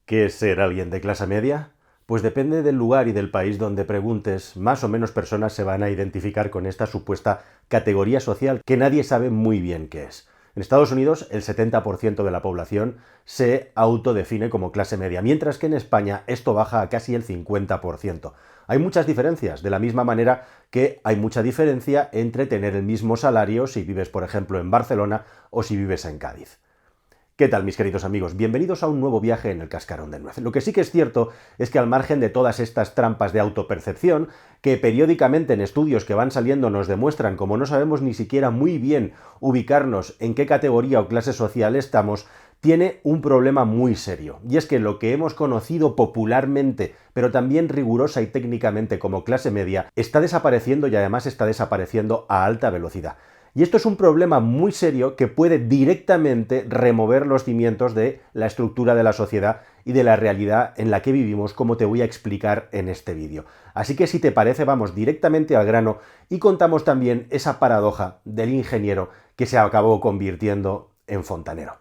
¿Qué es ser alguien de clase media? Pues depende del lugar y del país donde preguntes, más o menos personas se van a identificar con esta supuesta categoría social que nadie sabe muy bien qué es. En Estados Unidos, el 70% de la población se autodefine como clase media, mientras que en España esto baja a casi el 50%. Hay muchas diferencias, de la misma manera que hay mucha diferencia entre tener el mismo salario si vives, por ejemplo, en Barcelona o si vives en Cádiz. ¿Qué tal, mis queridos amigos? Bienvenidos a un nuevo viaje en el cascarón de nuez. Lo que sí que es cierto es que al margen de todas estas trampas de autopercepción, que periódicamente en estudios que van saliendo nos demuestran como no sabemos ni siquiera muy bien ubicarnos en qué categoría o clase social estamos, tiene un problema muy serio. Y es que lo que hemos conocido popularmente, pero también rigurosa y técnicamente como clase media, está desapareciendo y además está desapareciendo a alta velocidad. Y esto es un problema muy serio que puede directamente remover los cimientos de la estructura de la sociedad y de la realidad en la que vivimos, como te voy a explicar en este vídeo. Así que si te parece, vamos directamente al grano y contamos también esa paradoja del ingeniero que se acabó convirtiendo en fontanero.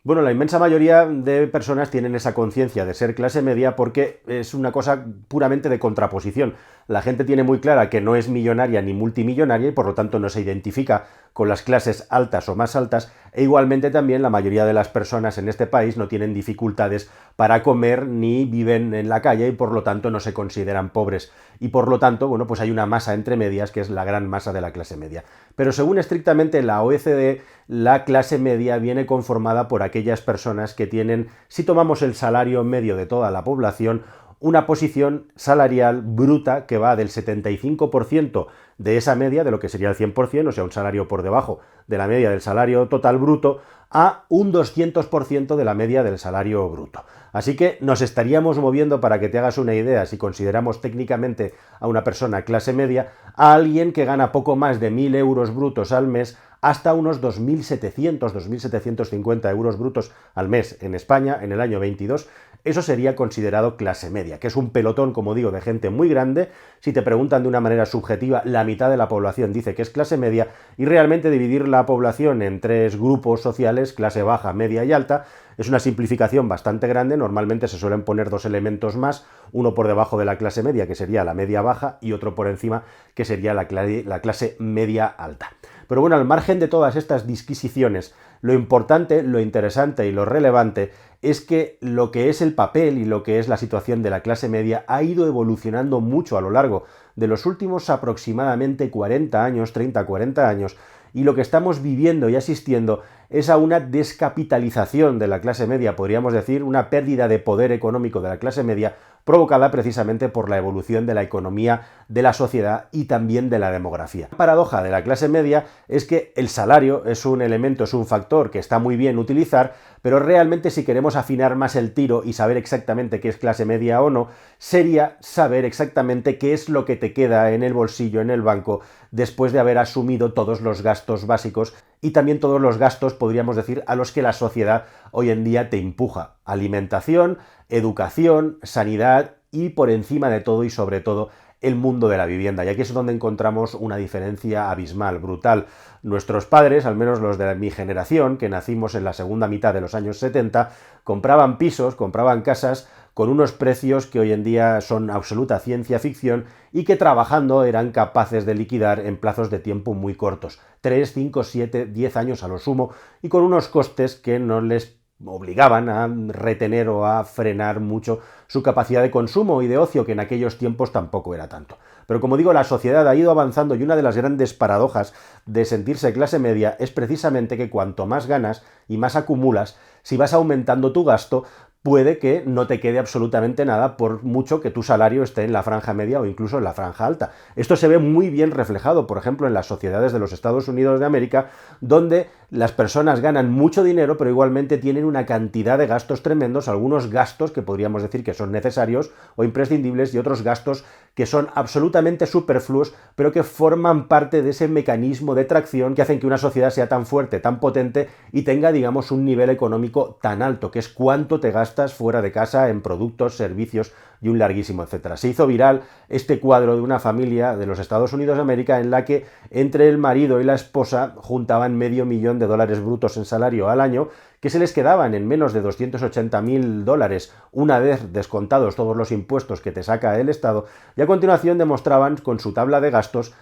Bueno, la inmensa mayoría de personas tienen esa conciencia de ser clase media porque es una cosa puramente de contraposición. La gente tiene muy clara que no es millonaria ni multimillonaria y por lo tanto no se identifica con las clases altas o más altas, e igualmente también la mayoría de las personas en este país no tienen dificultades para comer ni viven en la calle y por lo tanto no se consideran pobres. Y por lo tanto, bueno, pues hay una masa entre medias que es la gran masa de la clase media. Pero según estrictamente la OECD, la clase media viene conformada por aquellas personas que tienen, si tomamos el salario medio de toda la población, una posición salarial bruta que va del 75% de esa media, de lo que sería el 100%, o sea, un salario por debajo de la media del salario total bruto, a un 200% de la media del salario bruto. Así que nos estaríamos moviendo, para que te hagas una idea, si consideramos técnicamente a una persona clase media, a alguien que gana poco más de 1.000 euros brutos al mes, hasta unos 2.700, 2.750 euros brutos al mes en España en el año 22, eso sería considerado clase media, que es un pelotón, como digo, de gente muy grande. Si te preguntan de una manera subjetiva, la mitad de la población dice que es clase media, y realmente dividir la población en tres grupos sociales, clase baja, media y alta, es una simplificación bastante grande. Normalmente se suelen poner dos elementos más, uno por debajo de la clase media, que sería la media baja, y otro por encima, que sería la clase media alta. Pero bueno, al margen de todas estas disquisiciones, lo importante, lo interesante y lo relevante es que lo que es el papel y lo que es la situación de la clase media ha ido evolucionando mucho a lo largo de los últimos aproximadamente 40 años, 30-40 años, y lo que estamos viviendo y asistiendo es a una descapitalización de la clase media, podríamos decir, una pérdida de poder económico de la clase media, provocada precisamente por la evolución de la economía, de la sociedad y también de la demografía. La paradoja de la clase media es que el salario es un elemento, es un factor que está muy bien utilizar, pero realmente si queremos afinar más el tiro y saber exactamente qué es clase media o no, sería saber exactamente qué es lo que te queda en el bolsillo, en el banco, después de haber asumido todos los gastos básicos y también todos los gastos, podríamos decir, a los que la sociedad hoy en día te empuja. Alimentación, educación, sanidad y, por encima de todo y sobre todo, el mundo de la vivienda. Y aquí es donde encontramos una diferencia abismal, brutal. Nuestros padres, al menos los de mi generación, que nacimos en la segunda mitad de los años 70, compraban pisos, compraban casas con unos precios que hoy en día son absoluta ciencia ficción y que trabajando eran capaces de liquidar en plazos de tiempo muy cortos, 3, 5, 7, 10 años a lo sumo, y con unos costes que no les obligaban a retener o a frenar mucho su capacidad de consumo y de ocio, que en aquellos tiempos tampoco era tanto. Pero como digo, la sociedad ha ido avanzando y una de las grandes paradojas de sentirse clase media es precisamente que cuanto más ganas y más acumulas, si vas aumentando tu gasto, puede que no te quede absolutamente nada, por mucho que tu salario esté en la franja media o incluso en la franja alta. Esto se ve muy bien reflejado, por ejemplo, en las sociedades de los Estados Unidos de América, donde las personas ganan mucho dinero, pero igualmente tienen una cantidad de gastos tremendos, algunos gastos que podríamos decir que son necesarios o imprescindibles y otros gastos que son absolutamente superfluos, pero que forman parte de ese mecanismo de tracción que hacen que una sociedad sea tan fuerte, tan potente y tenga, digamos, un nivel económico tan alto, que es cuánto te gastas fuera de casa en productos, servicios y un larguísimo etcétera. Se hizo viral este cuadro de una familia de los Estados Unidos de América en la que entre el marido y la esposa juntaban $500.000 brutos en salario al año, que se les quedaban en menos de $280.000 una vez descontados todos los impuestos que te saca el Estado, y a continuación demostraban con su tabla de gastos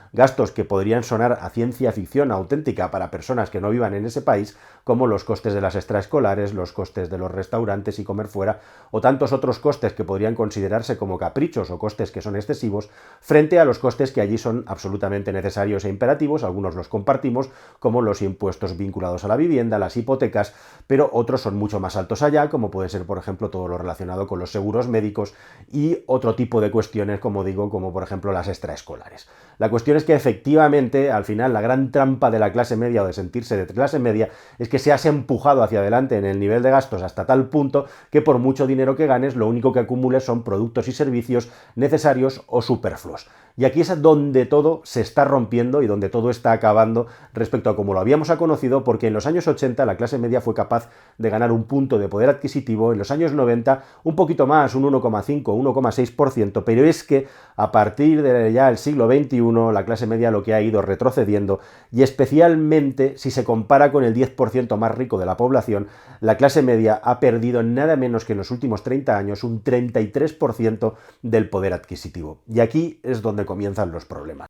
que podrían sonar a ciencia ficción auténtica para personas que no vivan en ese país, como los costes de las extraescolares, los costes de los restaurantes y comer fuera, o tantos otros costes que podrían considerarse como caprichos o costes que son excesivos, frente a los costes que allí son absolutamente necesarios e imperativos. Algunos los compartimos, como los impuestos vinculados a la vivienda, las hipotecas, pero otros son mucho más altos allá, como puede ser, por ejemplo, todo lo relacionado con los seguros médicos y otro tipo de cuestiones, como digo, como por ejemplo las extraescolares. La cuestión es que efectivamente, al final, la gran trampa de la clase media o de sentirse de clase media es que seas empujado hacia adelante en el nivel de gastos hasta tal punto que por mucho dinero que ganes, lo único que acumules son productos y servicios necesarios o superfluos. Y aquí es donde todo se está rompiendo y donde todo está acabando respecto a como lo habíamos conocido, porque en los años 80 la clase media fue capaz de ganar un punto de poder adquisitivo, en los años 90 un poquito más, un 1,5, 1,6%, pero es que a partir de ya el siglo XXI la clase media lo que ha ido retrocediendo, y especialmente si se compara con el 10% más rico de la población, la clase media ha perdido nada menos que en los últimos 30 años un 33% del poder adquisitivo. Y aquí es donde comienzan los problemas.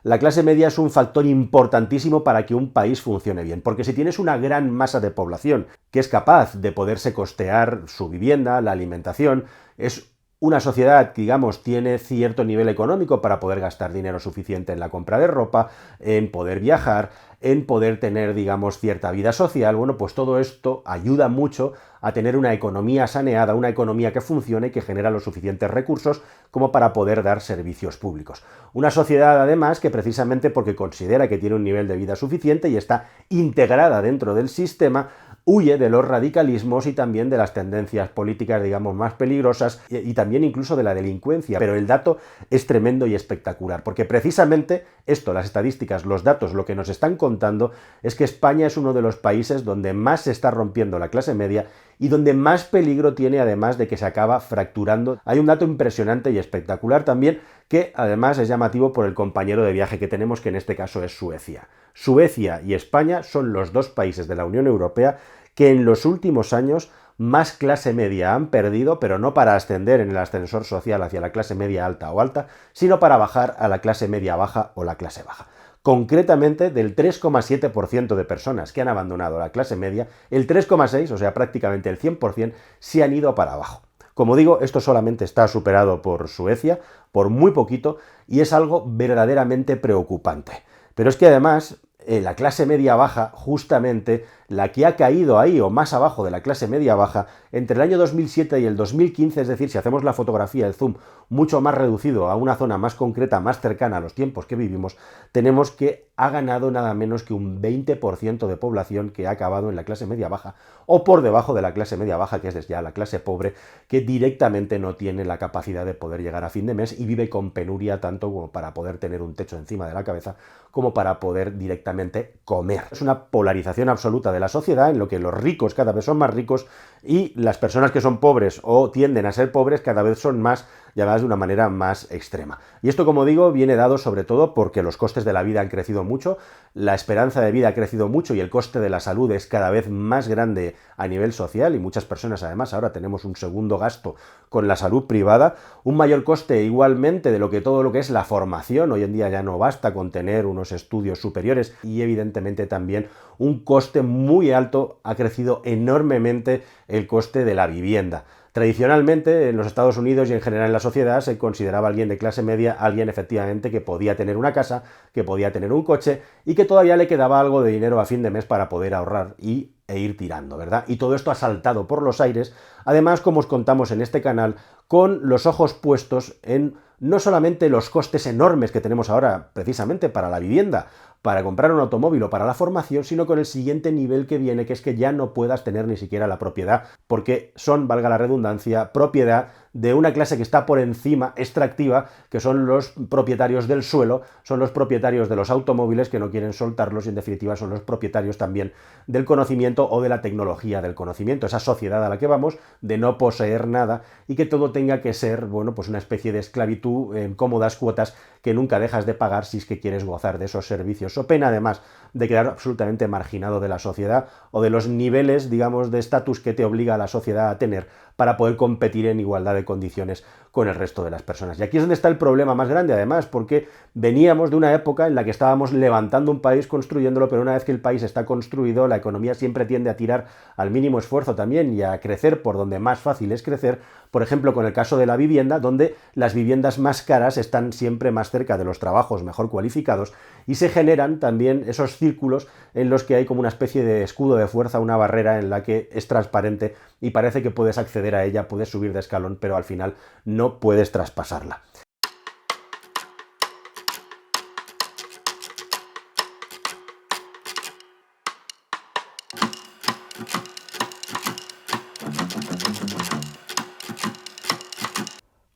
La clase media es un factor importantísimo para que un país funcione bien, porque si tienes una gran masa de población que es capaz de poderse costear su vivienda, la alimentación, es una sociedad que, digamos, tiene cierto nivel económico para poder gastar dinero suficiente en la compra de ropa, en poder viajar, en poder tener, digamos, cierta vida social. Bueno, pues todo esto ayuda mucho a tener una economía saneada, una economía que funcione y que genera los suficientes recursos como para poder dar servicios públicos. Una sociedad, además, que precisamente porque considera que tiene un nivel de vida suficiente y está integrada dentro del sistema, huye de los radicalismos y también de las tendencias políticas, digamos, más peligrosas y también incluso de la delincuencia. Pero el dato es tremendo y espectacular, porque precisamente esto, las estadísticas, los datos, lo que nos están contando es que España es uno de los países donde más se está rompiendo la clase media y donde más peligro tiene, además de que se acaba fracturando. Hay un dato impresionante y espectacular también, que además es llamativo por el compañero de viaje que tenemos, que en este caso es Suecia. Suecia y España son los dos países de la Unión Europea que en los últimos años más clase media han perdido, pero no para ascender en el ascensor social hacia la clase media alta o alta, sino para bajar a la clase media baja o la clase baja. Concretamente, del 3,7% de personas que han abandonado la clase media, el 3,6%, o sea, prácticamente el 100%, se han ido para abajo. Como digo, esto solamente está superado por Suecia, por muy poquito, y es algo verdaderamente preocupante. Pero es que además, la clase media baja, justamente la que ha caído ahí o más abajo de la clase media baja, entre el año 2007 y el 2015, es decir, si hacemos la fotografía, el zoom mucho más reducido a una zona más concreta, más cercana a los tiempos que vivimos, tenemos que ha ganado nada menos que un 20% de población que ha acabado en la clase media baja o por debajo de la clase media baja, que es ya la clase pobre, que directamente no tiene la capacidad de poder llegar a fin de mes y vive con penuria tanto como para poder tener un techo encima de la cabeza como para poder directamente comer. Es una polarización absoluta de la sociedad en lo que los ricos cada vez son más ricos y las personas que son pobres o tienden a ser pobres cada vez son más, llamadas de una manera más extrema. Y esto, como digo, viene dado sobre todo porque los costes de la vida han crecido mucho, la esperanza de vida ha crecido mucho y el coste de la salud es cada vez más grande a nivel social y muchas personas además ahora tenemos un segundo gasto con la salud privada, un mayor coste igualmente de todo lo que es la formación. Hoy en día ya no basta con tener unos estudios superiores y evidentemente también un coste muy alto, ha crecido enormemente el coste de la vivienda. Tradicionalmente, en los Estados Unidos y en general en la sociedad, se consideraba alguien de clase media alguien efectivamente que podía tener una casa, que podía tener un coche y que todavía le quedaba algo de dinero a fin de mes para poder ahorrar e ir tirando, ¿verdad? Y todo esto ha saltado por los aires, además, como os contamos en este canal, con los ojos puestos en no solamente los costes enormes que tenemos ahora precisamente para la vivienda, para comprar un automóvil o para la formación, sino con el siguiente nivel que viene, que es que ya no puedas tener ni siquiera la propiedad, porque son, valga la redundancia, propiedad de una clase que está por encima, extractiva, que son los propietarios del suelo, son los propietarios de los automóviles que no quieren soltarlos y en definitiva son los propietarios también del conocimiento o de la tecnología del conocimiento, esa sociedad a la que vamos de no poseer nada y que todo tenga que ser, bueno, pues una especie de esclavitud en cómodas cuotas que nunca dejas de pagar si es que quieres gozar de esos servicios, o pena además de quedar absolutamente marginado de la sociedad o de los niveles, digamos, de estatus que te obliga a la sociedad a tener para poder competir en igualdad de condiciones con el resto de las personas. Y aquí es donde está el problema más grande, además, porque veníamos de una época en la que estábamos levantando un país, construyéndolo, pero una vez que el país está construido, la economía siempre tiende a tirar al mínimo esfuerzo también y a crecer por donde más fácil es crecer, por ejemplo, con el caso de la vivienda, donde las viviendas más caras están siempre más cerca de los trabajos mejor cualificados y se generan también esos círculos en los que hay como una especie de escudo de fuerza, una barrera en la que es transparente y parece que puedes acceder a ella, puedes subir de escalón, pero al final no puedes traspasarla.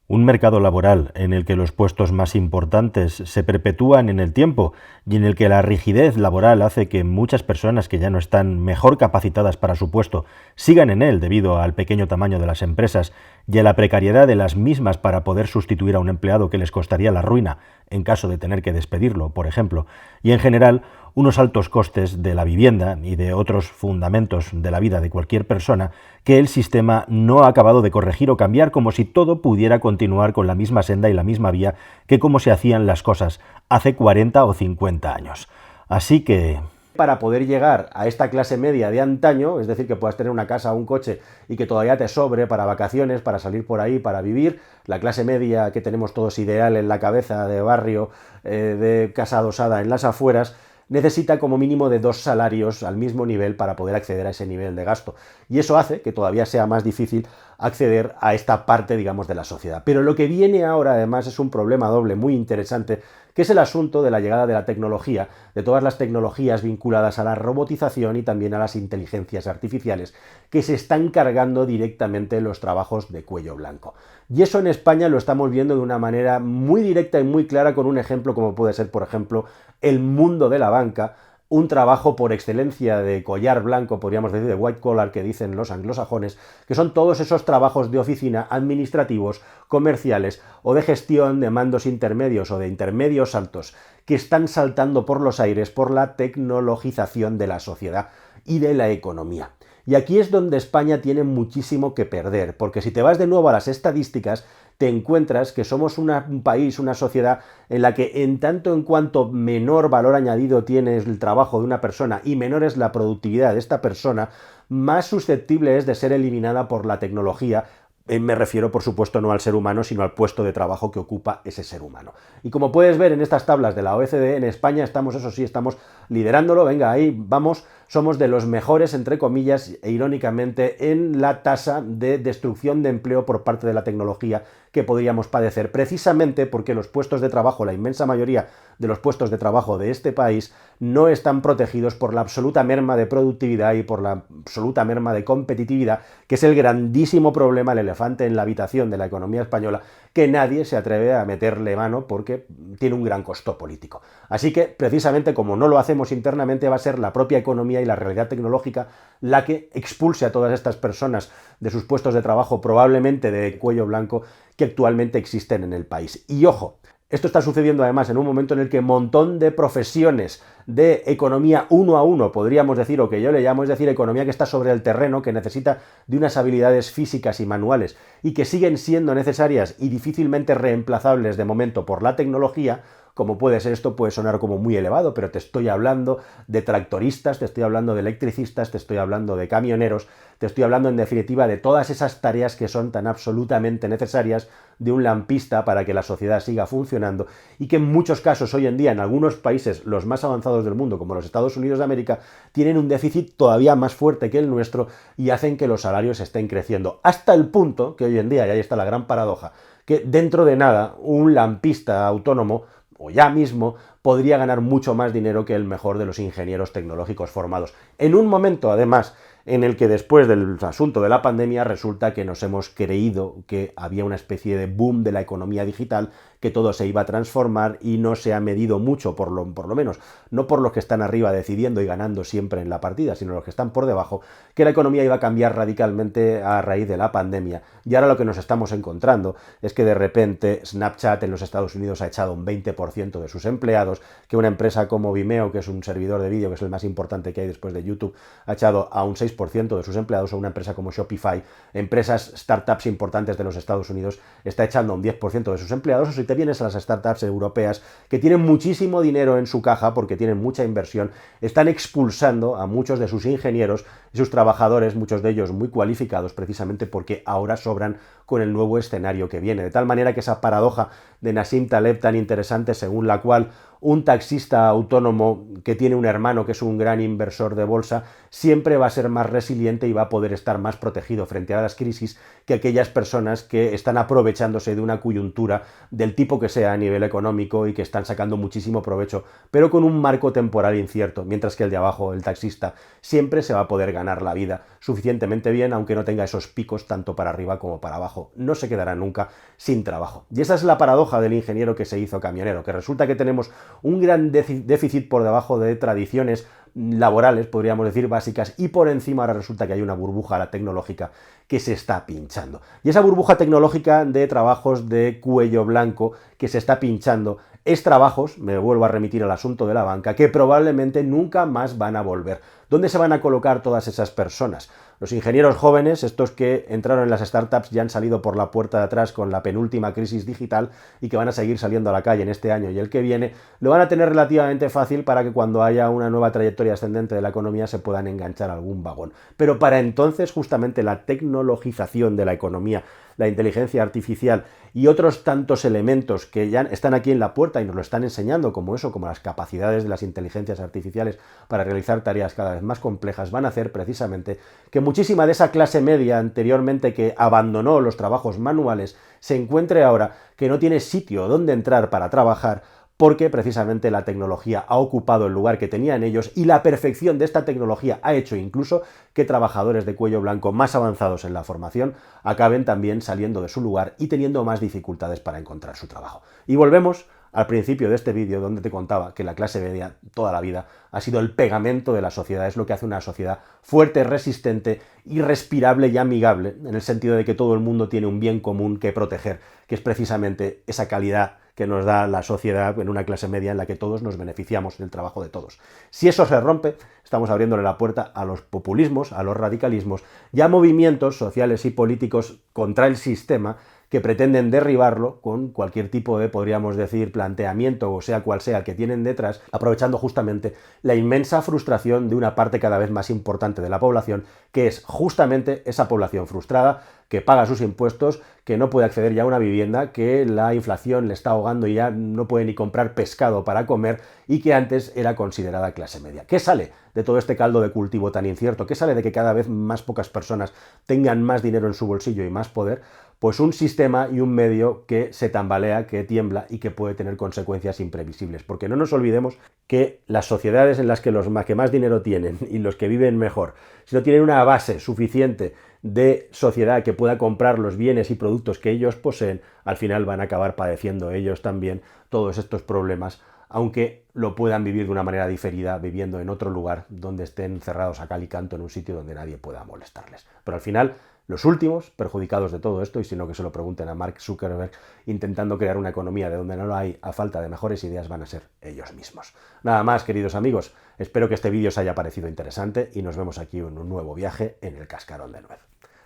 Un mercado laboral en el que los puestos más importantes se perpetúan en el tiempo y en el que la rigidez laboral hace que muchas personas que ya no están mejor capacitadas para su puesto sigan en él debido al pequeño tamaño de las empresas y a la precariedad de las mismas para poder sustituir a un empleado que les costaría la ruina en caso de tener que despedirlo, por ejemplo, y en general unos altos costes de la vivienda y de otros fundamentos de la vida de cualquier persona que el sistema no ha acabado de corregir o cambiar, como si todo pudiera continuar con la misma senda y la misma vía que como se hacían las cosas hace 40 o 50 años. Así que para poder llegar a esta clase media de antaño, es decir, que puedas tener una casa o un coche y que todavía te sobre para vacaciones, para salir por ahí, para vivir, la clase media que tenemos todos ideal en la cabeza, de barrio, de casa adosada en las afueras, necesita como mínimo de 2 salarios al mismo nivel para poder acceder a ese nivel de gasto. Y eso hace que todavía sea más difícil acceder a esta parte, digamos, de la sociedad. Pero lo que viene ahora, además, es un problema doble muy interesante, que es el asunto de la llegada de la tecnología, de todas las tecnologías vinculadas a la robotización y también a las inteligencias artificiales, que se están cargando directamente los trabajos de cuello blanco. Y eso en España lo estamos viendo de una manera muy directa y muy clara con un ejemplo como puede ser, por ejemplo, el mundo de la banca, un trabajo por excelencia de collar blanco, podríamos decir, de white collar, que dicen los anglosajones, que son todos esos trabajos de oficina administrativos, comerciales o de gestión de mandos intermedios o de intermedios altos, que están saltando por los aires por la tecnologización de la sociedad y de la economía. Y aquí es donde España tiene muchísimo que perder, porque si te vas de nuevo a las estadísticas, te encuentras que somos un país, una sociedad en la que en tanto en cuanto menor valor añadido tiene el trabajo de una persona y menor es la productividad de esta persona, más susceptible es de ser eliminada por la tecnología. Me refiero, por supuesto, no al ser humano, sino al puesto de trabajo que ocupa ese ser humano. Y como puedes ver en estas tablas de la OECD, en España estamos, eso sí, estamos liderándolo, venga, ahí vamos, somos de los mejores, entre comillas, e irónicamente, en la tasa de destrucción de empleo por parte de la tecnología que podríamos padecer, precisamente porque los puestos de trabajo, la inmensa mayoría de los puestos de trabajo de este país, no están protegidos por la absoluta merma de productividad y por la absoluta merma de competitividad, que es el grandísimo problema, el elefante en la habitación de la economía española, que nadie se atreve a meterle mano porque tiene un gran costo político. Así que, precisamente, como no lo hacemos internamente, va a ser la propia economía y la realidad tecnológica la que expulse a todas estas personas de sus puestos de trabajo, probablemente de cuello blanco, que actualmente existen en el país. Y ojo, esto está sucediendo además en un momento en el que un montón de profesiones de economía uno a uno, podríamos decir, o que yo le llamo, es decir, economía que está sobre el terreno, que necesita de unas habilidades físicas y manuales y que siguen siendo necesarias y difícilmente reemplazables de momento por la tecnología, como puede ser esto, puede sonar como muy elevado, pero te estoy hablando de tractoristas, te estoy hablando de electricistas, te estoy hablando de camioneros, te estoy hablando en definitiva de todas esas tareas que son tan absolutamente necesarias de un lampista para que la sociedad siga funcionando y que en muchos casos hoy en día en algunos países los más avanzados del mundo, como los Estados Unidos de América, tienen un déficit todavía más fuerte que el nuestro y hacen que los salarios estén creciendo. Hasta el punto que hoy en día, y ahí está la gran paradoja, que dentro de nada un lampista autónomo o ya mismo podría ganar mucho más dinero que el mejor de los ingenieros tecnológicos formados. En un momento, además, en el que después del asunto de la pandemia resulta que nos hemos creído que había una especie de boom de la economía digital, que todo se iba a transformar y no se ha medido mucho, por lo menos, no por los que están arriba decidiendo y ganando siempre en la partida, sino los que están por debajo, que la economía iba a cambiar radicalmente a raíz de la pandemia. Y ahora lo que nos estamos encontrando es que de repente Snapchat en los Estados Unidos ha echado un 20% de sus empleados, que una empresa como Vimeo, que es un servidor de vídeo, que es el más importante que hay después de YouTube, ha echado a un 6% de sus empleados, o una empresa como Shopify, empresas, startups importantes de los Estados Unidos, está echando a un 10% de sus empleados. O si te vienes a las startups europeas que tienen muchísimo dinero en su caja porque tienen mucha inversión, están expulsando a muchos de sus ingenieros y sus trabajadores, muchos de ellos muy cualificados, precisamente porque ahora sobran con el nuevo escenario que viene. De tal manera que esa paradoja de Nassim Taleb tan interesante, según la cual un taxista autónomo que tiene un hermano que es un gran inversor de bolsa siempre va a ser más resiliente y va a poder estar más protegido frente a las crisis que aquellas personas que están aprovechándose de una coyuntura del tipo que sea a nivel económico y que están sacando muchísimo provecho, pero con un marco temporal incierto, mientras que el de abajo, el taxista, siempre se va a poder ganar la vida suficientemente bien, aunque no tenga esos picos tanto para arriba como para abajo. No se quedará nunca sin trabajo. Y esa es la paradoja del ingeniero que se hizo camionero, que resulta que tenemos un gran déficit por debajo de tradiciones laborales, podríamos decir, básicas, y por encima ahora resulta que hay una burbuja tecnológica que se está pinchando. Y esa burbuja tecnológica de trabajos de cuello blanco que se está pinchando es trabajos, me vuelvo a remitir al asunto de la banca, que probablemente nunca más van a volver. ¿Dónde se van a colocar todas esas personas? Los ingenieros jóvenes, estos que entraron en las startups, ya han salido por la puerta de atrás con la penúltima crisis digital y que van a seguir saliendo a la calle en este año y el que viene, lo van a tener relativamente fácil para que cuando haya una nueva trayectoria ascendente de la economía se puedan enganchar a algún vagón. Pero para entonces, justamente la tecnologización de la economía, la inteligencia artificial y otros tantos elementos que ya están aquí en la puerta y nos lo están enseñando, como eso, como las capacidades de las inteligencias artificiales para realizar tareas cada vez más complejas, van a hacer precisamente que muchísima de esa clase media anteriormente que abandonó los trabajos manuales se encuentre ahora que no tiene sitio donde entrar para trabajar, porque precisamente la tecnología ha ocupado el lugar que tenían ellos y la perfección de esta tecnología ha hecho incluso que trabajadores de cuello blanco más avanzados en la formación acaben también saliendo de su lugar y teniendo más dificultades para encontrar su trabajo. Y volvemos al principio de este vídeo donde te contaba que la clase media toda la vida ha sido el pegamento de la sociedad, es lo que hace una sociedad fuerte, resistente, irrespirable y amigable, en el sentido de que todo el mundo tiene un bien común que proteger, que es precisamente esa calidad que nos da la sociedad en una clase media en la que todos nos beneficiamos del trabajo de todos. Si eso se rompe, estamos abriéndole la puerta a los populismos, a los radicalismos y a movimientos sociales y políticos contra el sistema que pretenden derribarlo con cualquier tipo de, podríamos decir, planteamiento, o sea cual sea el que tienen detrás, aprovechando justamente la inmensa frustración de una parte cada vez más importante de la población, que es justamente esa población frustrada, que paga sus impuestos, que no puede acceder ya a una vivienda, que la inflación le está ahogando y ya no puede ni comprar pescado para comer, y que antes era considerada clase media. ¿Qué sale de todo este caldo de cultivo tan incierto? ¿Qué sale de que cada vez más pocas personas tengan más dinero en su bolsillo y más poder? Pues un sistema y un medio que se tambalea, que tiembla y que puede tener consecuencias imprevisibles. Porque no nos olvidemos que las sociedades en las que los que más dinero tienen y los que viven mejor, si no tienen una base suficiente de sociedad que pueda comprar los bienes y productos que ellos poseen, al final van a acabar padeciendo ellos también todos estos problemas, aunque lo puedan vivir de una manera diferida, viviendo en otro lugar donde estén cerrados a cal y canto en un sitio donde nadie pueda molestarles. Pero al final, los últimos perjudicados de todo esto, y si no que se lo pregunten a Mark Zuckerberg, intentando crear una economía de donde no lo hay a falta de mejores ideas, van a ser ellos mismos. Nada más, queridos amigos, espero que este vídeo os haya parecido interesante y nos vemos aquí en un nuevo viaje en el Cascarón de Nuez.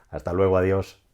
Hasta luego, adiós.